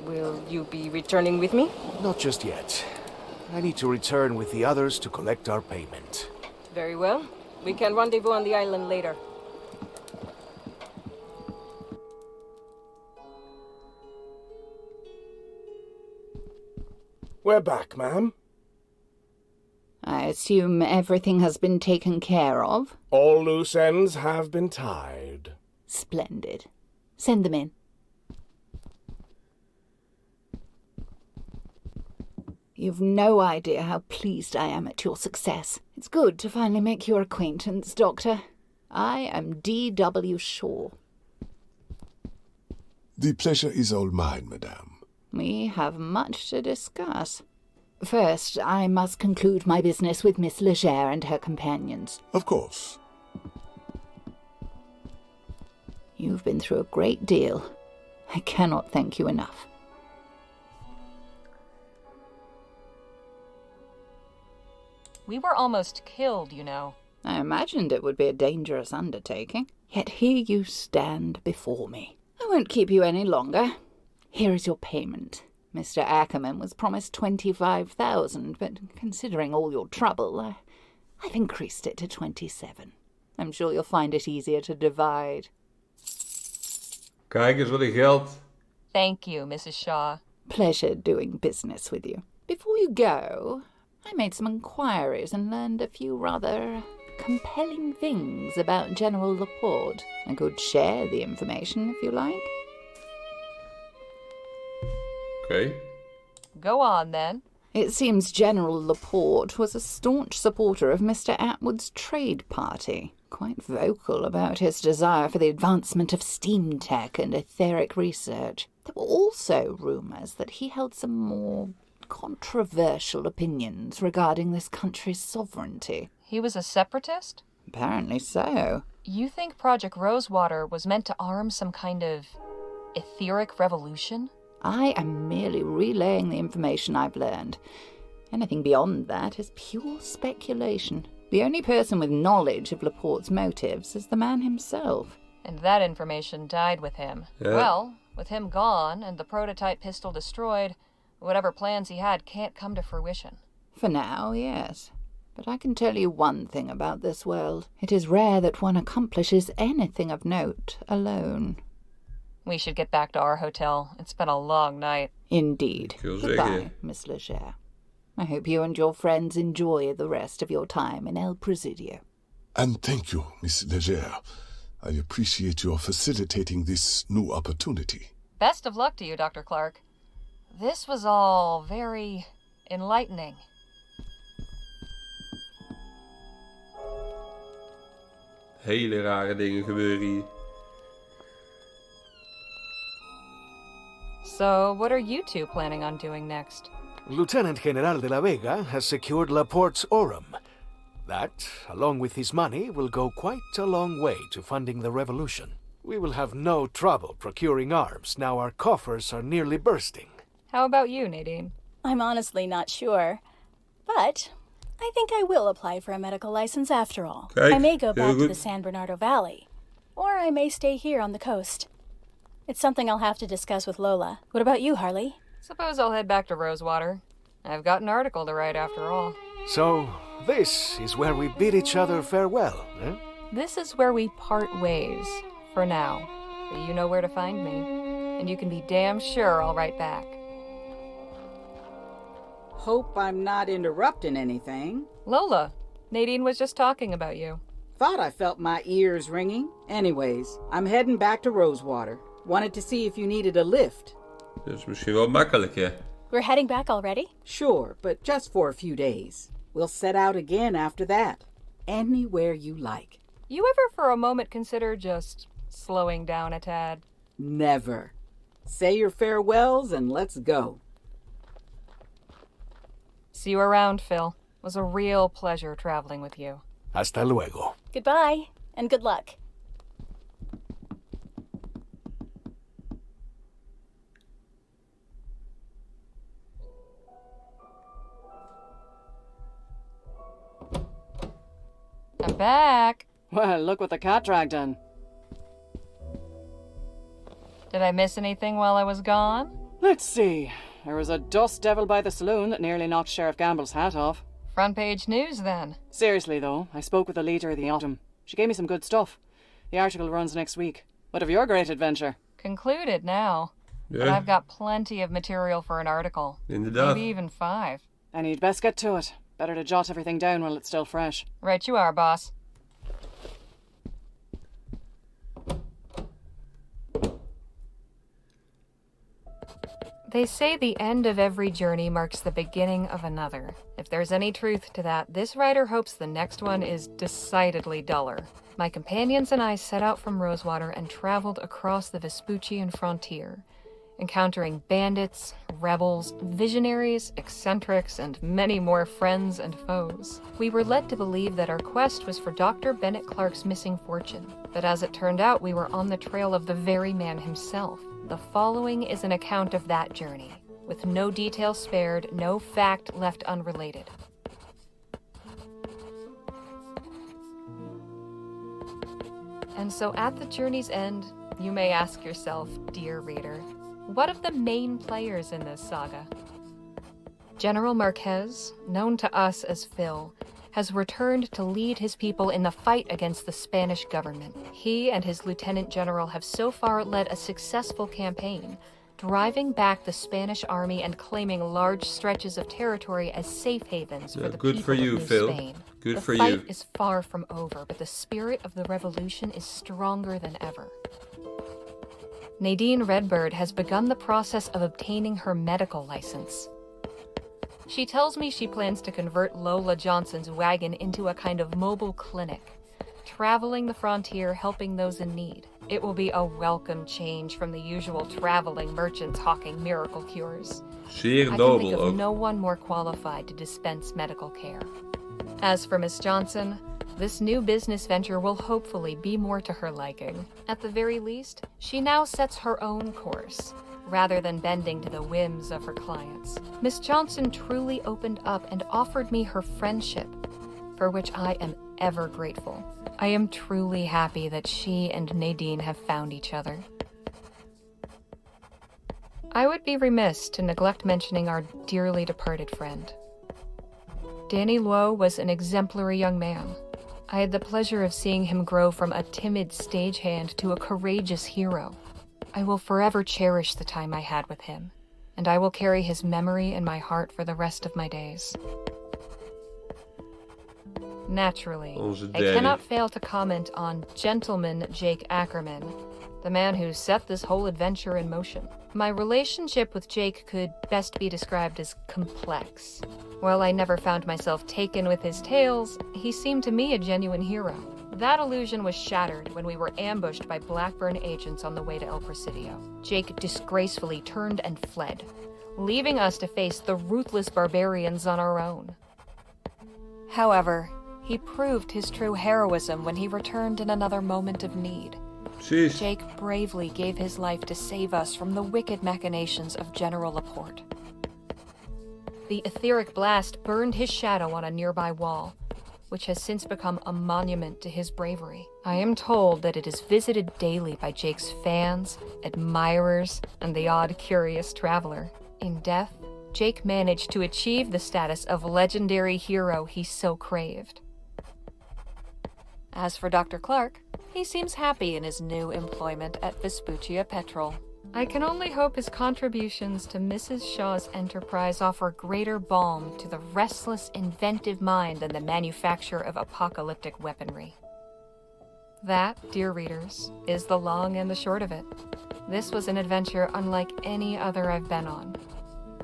Speaker 11: Will you be returning with me?
Speaker 4: Not just yet. I need to return with the others to collect our payment.
Speaker 11: Very well. We can rendezvous on the island later.
Speaker 10: We're back, ma'am.
Speaker 13: I assume everything has been taken care of?
Speaker 10: All loose ends have been tied.
Speaker 13: Splendid. Send them in. You've no idea how pleased I am at your success. It's good to finally make your acquaintance, Doctor. I am D.W. Shaw.
Speaker 6: The pleasure is all mine, madame.
Speaker 13: We have much to discuss. First, I must conclude my business with Miss Legere and her companions.
Speaker 6: Of course.
Speaker 13: You've been through a great deal. I cannot thank you enough.
Speaker 2: We were almost killed, you know.
Speaker 13: I imagined it would be a dangerous undertaking. Yet here you stand before me. I won't keep you any longer. Here is your payment. Mr. Ackerman was promised 25,000, but considering all your trouble, I've increased it to 27. I'm sure you'll find it easier to divide.
Speaker 1: Kijk eens wat ik geld.
Speaker 2: Thank you, Mrs. Shaw.
Speaker 13: Pleasure doing business with you. Before you go, I made some inquiries and learned a few rather compelling things about General Laporte. I could share the information if you like.
Speaker 1: Okay.
Speaker 2: Go on, then.
Speaker 13: It seems General Laporte was a staunch supporter of Mr. Atwood's trade party, quite vocal about his desire for the advancement of steam tech and etheric research. There were also rumours that he held some more controversial opinions regarding this country's sovereignty.
Speaker 2: He was a separatist?
Speaker 13: Apparently so.
Speaker 2: You think Project Rosewater was meant to arm some kind of etheric revolution?
Speaker 13: I am merely relaying the information I've learned. Anything beyond that is pure speculation. The only person with knowledge of Laporte's motives is the man himself.
Speaker 2: And that information died with him.
Speaker 1: Yeah.
Speaker 2: Well, with him gone and the prototype pistol destroyed, whatever plans he had can't come to fruition.
Speaker 13: For now, yes. But I can tell you one thing about this world. It is rare that one accomplishes anything of note alone.
Speaker 2: We should get back to our hotel. It's been a long night.
Speaker 13: Indeed.
Speaker 1: Veel
Speaker 13: Goodbye,
Speaker 1: zeggen.
Speaker 13: Miss Legere. I hope you and your friends enjoy the rest of your time in El Presidio.
Speaker 6: And thank you, Miss Legere. I appreciate your facilitating this new opportunity.
Speaker 2: Best of luck to you, Dr. Clark. This was all very enlightening.
Speaker 1: Hele rare dingen gebeuren hier.
Speaker 2: So, what are you two planning on doing next?
Speaker 4: Lieutenant General de la Vega has secured Laporte's Aurum. That, along with his money, will go quite a long way to funding the revolution. We will have no trouble procuring arms now our coffers are nearly bursting.
Speaker 2: How about you, Nadine?
Speaker 3: I'm honestly not sure. But I think I will apply for a medical license after all.
Speaker 1: Kijk,
Speaker 3: I may go
Speaker 1: heel
Speaker 3: back to
Speaker 1: goed.
Speaker 3: the San Bernardino Valley. Or I may stay here on the coast. It's something I'll have to discuss with Lola. What about you, Harley?
Speaker 2: Suppose I'll head back to Rosewater. I've got an article to write after all.
Speaker 4: So, this is where we bid each other farewell, eh?
Speaker 2: This is where we part ways, for now. But you know where to find me. And you can be damn sure I'll write back.
Speaker 14: Hope I'm not interrupting anything.
Speaker 2: Lola, Nadine was just talking about you.
Speaker 14: Thought I felt my ears ringing. Anyways, I'm heading back to Rosewater. Wanted to see if you needed a lift.
Speaker 1: Dus misschien wel makkelijk, hè?
Speaker 3: We're heading back already?
Speaker 14: Sure, but just for a few days. We'll set out again after that. Anywhere you like.
Speaker 2: You ever for a moment consider just slowing down a tad?
Speaker 14: Never. Say your farewells and let's go.
Speaker 2: See you around, Phil. It was a real pleasure traveling with you.
Speaker 4: Hasta luego.
Speaker 3: Goodbye, and good luck.
Speaker 2: I'm back.
Speaker 15: Well, look what the cat dragged in.
Speaker 2: Did I miss anything while I was gone?
Speaker 15: Let's see. There was a dust devil by the saloon that nearly knocked Sheriff Gamble's hat off.
Speaker 2: Front page news, then.
Speaker 15: Seriously, though, I spoke with the leader of the Autumn. She gave me some good stuff. The article runs next week. What of your great adventure?
Speaker 2: Concluded now. But I've got plenty of material for an article.
Speaker 1: Inderdaad.
Speaker 2: Maybe even 5.
Speaker 15: And you'd best get to it. Better to jot everything down while it's still fresh.
Speaker 2: Right you are, boss. They say the end of every journey marks the beginning of another. If there's any truth to that, this writer hopes the next one is decidedly duller. My companions and I set out from Rosewater and traveled across the Vespuccian frontier, encountering bandits, rebels, visionaries, eccentrics, and many more friends and foes. We were led to believe that our quest was for Dr. Bennett Clark's missing fortune, but as it turned out, we were on the trail of the very man himself. The following is an account of that journey, with no detail spared, no fact left unrelated. And so at the journey's end, you may ask yourself, dear reader, what of the main players in this saga? General Marquez, known to us as Phil, has returned to lead his people in the fight against the Spanish government. He and his lieutenant general have so far led a successful campaign, driving back the Spanish army and claiming large stretches of territory as safe havens for the people of New Spain.
Speaker 1: Good for
Speaker 2: you.
Speaker 1: you.
Speaker 2: The fight is far from over, but the spirit of the revolution is stronger than ever. Nadine Redbird has begun the process of obtaining her medical license. She tells me she plans to convert Lola Johnson's wagon into a kind of mobile clinic, traveling the frontier helping those in need. It will be a welcome change from the usual traveling merchants hawking miracle cures.
Speaker 1: Zeer
Speaker 2: I can
Speaker 1: nobel
Speaker 2: think of
Speaker 1: ook.
Speaker 2: no one more qualified to dispense medical care. As for Miss Johnson, this new business venture will hopefully be more to her liking. At the very least, she now sets her own course, rather than bending to the whims of her clients. Miss Johnson truly opened up and offered me her friendship, for which I am ever grateful. I am truly happy that she and Nadine have found each other. I would be remiss to neglect mentioning our dearly departed friend. Danny Luo was an exemplary young man. I had the pleasure of seeing him grow from a timid stagehand to a courageous hero. I will forever cherish the time I had with him, and I will carry his memory in my heart for the rest of my days. Naturally, I cannot fail to comment on Gentleman Jake Ackerman, the man who set this whole adventure in motion. My relationship with Jake could best be described as complex. While I never found myself taken with his tales, he seemed to me a genuine hero. That illusion was shattered when we were ambushed by Blackburn agents on the way to El Presidio. Jake disgracefully turned and fled, leaving us to face the ruthless barbarians on our own. However, he proved his true heroism when he returned in another moment of need.
Speaker 1: Jeez.
Speaker 2: Jake bravely gave his life to save us from the wicked machinations of General Laporte. The etheric blast burned his shadow on a nearby wall, which has since become a monument to his bravery. I am told that it is visited daily by Jake's fans, admirers, and the odd curious traveler. In death, Jake managed to achieve the status of legendary hero he so craved. As for Dr. Clark, he seems happy in his new employment at Vespuccia Petrol. I can only hope his contributions to Mrs. Shaw's enterprise offer greater balm to the restless, inventive mind than the manufacture of apocalyptic weaponry. That, dear readers, is the long and the short of it. This was an adventure unlike any other I've been on.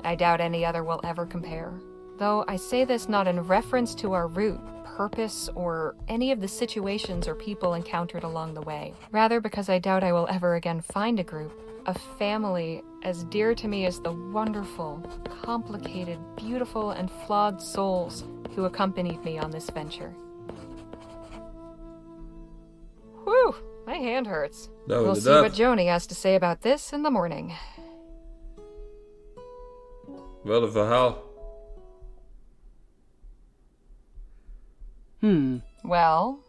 Speaker 2: I doubt any other will ever compare. Though I say this not in reference to our route, purpose, or any of the situations or people encountered along the way. Rather because I doubt I will ever again find a group, a family as dear to me as the wonderful, complicated, beautiful, and flawed souls who accompanied me on this venture. Whew, my hand hurts.
Speaker 1: Nou,
Speaker 2: we'll see what Joni has to say about this in the morning.
Speaker 1: Wel een verhaal.
Speaker 2: Well,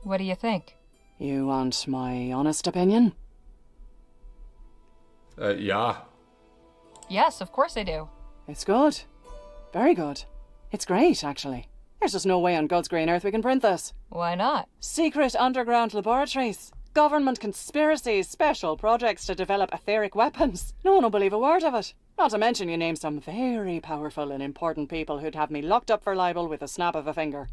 Speaker 2: what do you think?
Speaker 15: You want my honest opinion?
Speaker 1: Ja.
Speaker 2: Yes, of course I do.
Speaker 15: It's good. Very good. It's great, actually. There's just no way on God's green earth we can print this.
Speaker 2: Why not?
Speaker 15: Secret underground laboratories. government conspiracies, special projects to develop etheric weapons. No one will believe a word of it. Not to mention you named some very powerful and important people who'd have me locked up for libel with a snap of a finger.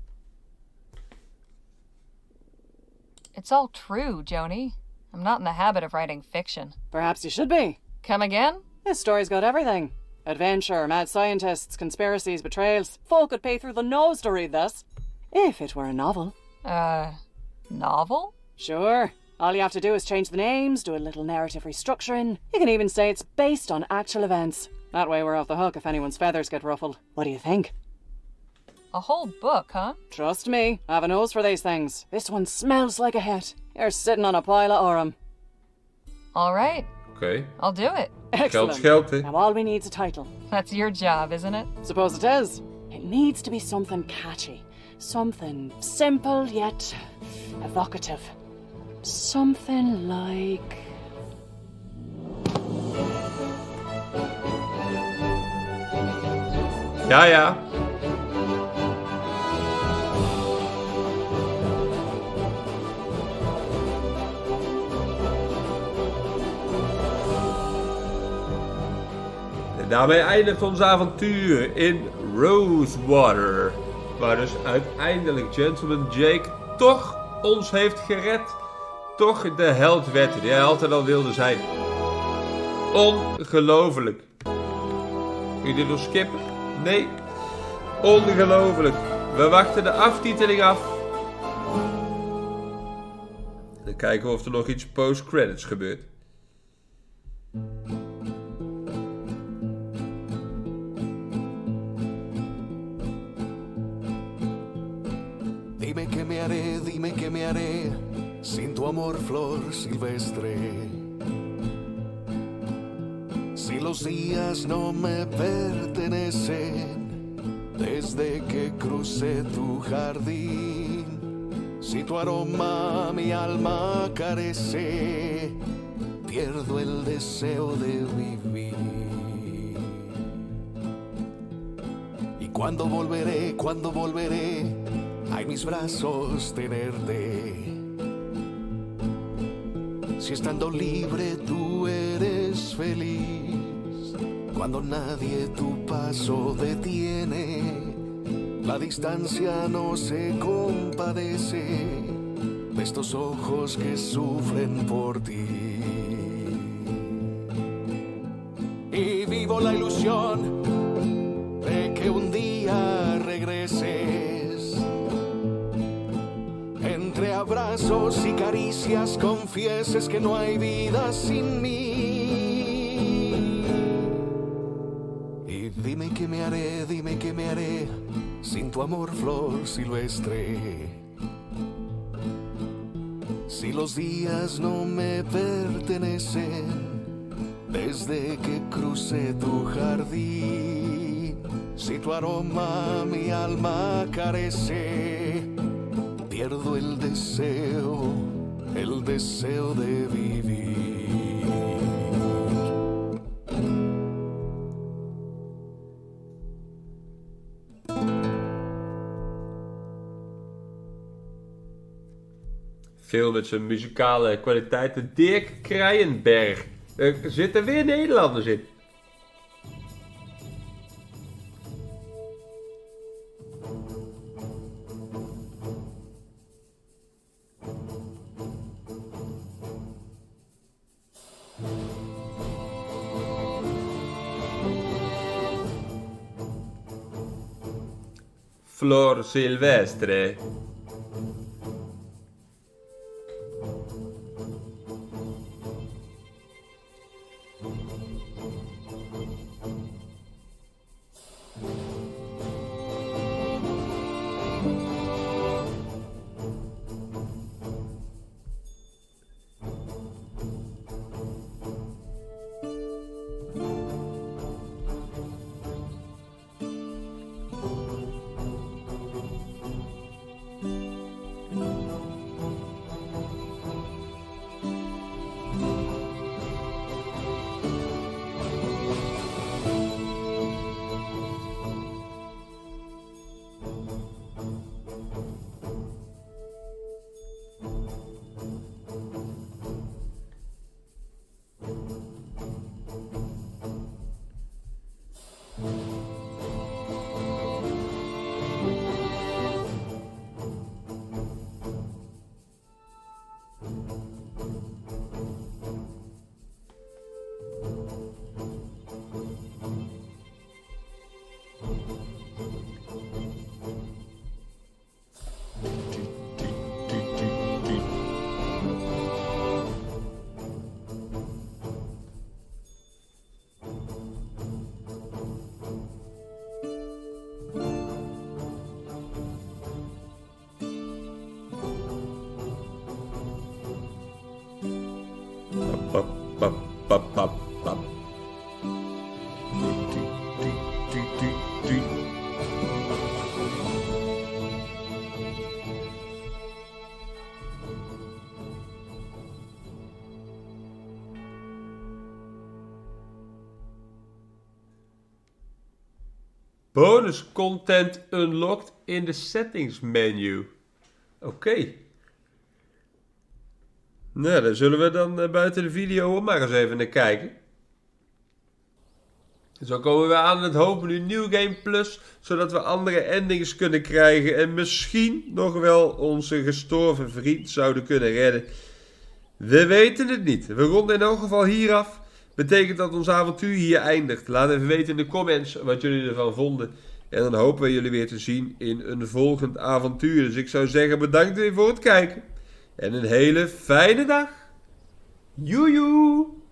Speaker 2: It's all true, Joni. I'm not in the habit of writing fiction.
Speaker 15: Perhaps you should be.
Speaker 2: Come again?
Speaker 15: This story's got everything. Adventure, mad scientists, conspiracies, betrayals. Folk could pay through the nose to read this. If it were a novel.
Speaker 2: Novel?
Speaker 15: Sure. All you have to do is change the names, do a little narrative restructuring. You can even say it's based on actual events. That way we're off the hook if anyone's feathers get ruffled. What do you think?
Speaker 2: A whole book, huh?
Speaker 15: Trust me, I have a nose for these things. This one smells like a hit. You're sitting on a pile of aurum.
Speaker 2: All right.
Speaker 1: Okay.
Speaker 2: I'll do it.
Speaker 15: Excellent.
Speaker 1: Geld, hè?
Speaker 15: Now all we need's a title.
Speaker 2: That's your job, isn't it?
Speaker 15: Suppose it is. It needs to be something catchy. Something simple yet evocative. Something like...
Speaker 1: Ja, ja. En daarmee eindigt ons avontuur in Rosewater. Waar dus uiteindelijk Gentleman Jake toch ons heeft gered. Toch de held werd die hij altijd al wilde zijn. Ongelooflijk. Kun je dit nog skippen? Nee. Ongelooflijk. We wachten de aftiteling af. Dan kijken we of er nog iets post-credits gebeurt.
Speaker 4: Dime que me haré sin tu amor, flor silvestre. Si los días no me pertenecen desde que crucé tu jardín, si tu aroma mi alma carece, pierdo el deseo de vivir. Y cuando volveré, a en mis brazos tenerte. Si estando libre tú eres feliz, cuando nadie tu paso detiene, la distancia no se compadece de estos ojos que sufren por ti. Y vivo la ilusión de que un día regreses, entre abrazos y caricias confieses que no hay vida sin mí. Y dime qué me haré sin tu amor, flor silvestre. Si los días no me pertenecen desde que crucé tu jardín, si tu aroma mi alma carece, pierdo el deseo de vivir.
Speaker 1: Film met zijn muzikale kwaliteiten. Dirk Krijnberg. Er zitten weer Nederlanders in. Flor Silvestre. Bonus content unlocked in de settings menu. Oké. Nou, daar zullen we dan buiten de video ook maar eens even naar kijken. Zo komen we aan het hoofdmenu New Game Plus, zodat we andere endings kunnen krijgen en misschien nog wel onze gestorven vriend zouden kunnen redden. We weten het niet. We ronden in elk geval hier af. Betekent dat ons avontuur hier eindigt. Laat even weten in de comments wat jullie ervan vonden. En dan hopen we jullie weer te zien in een volgend avontuur. Dus ik zou zeggen bedankt weer voor het kijken. En een hele fijne dag. Joejoe!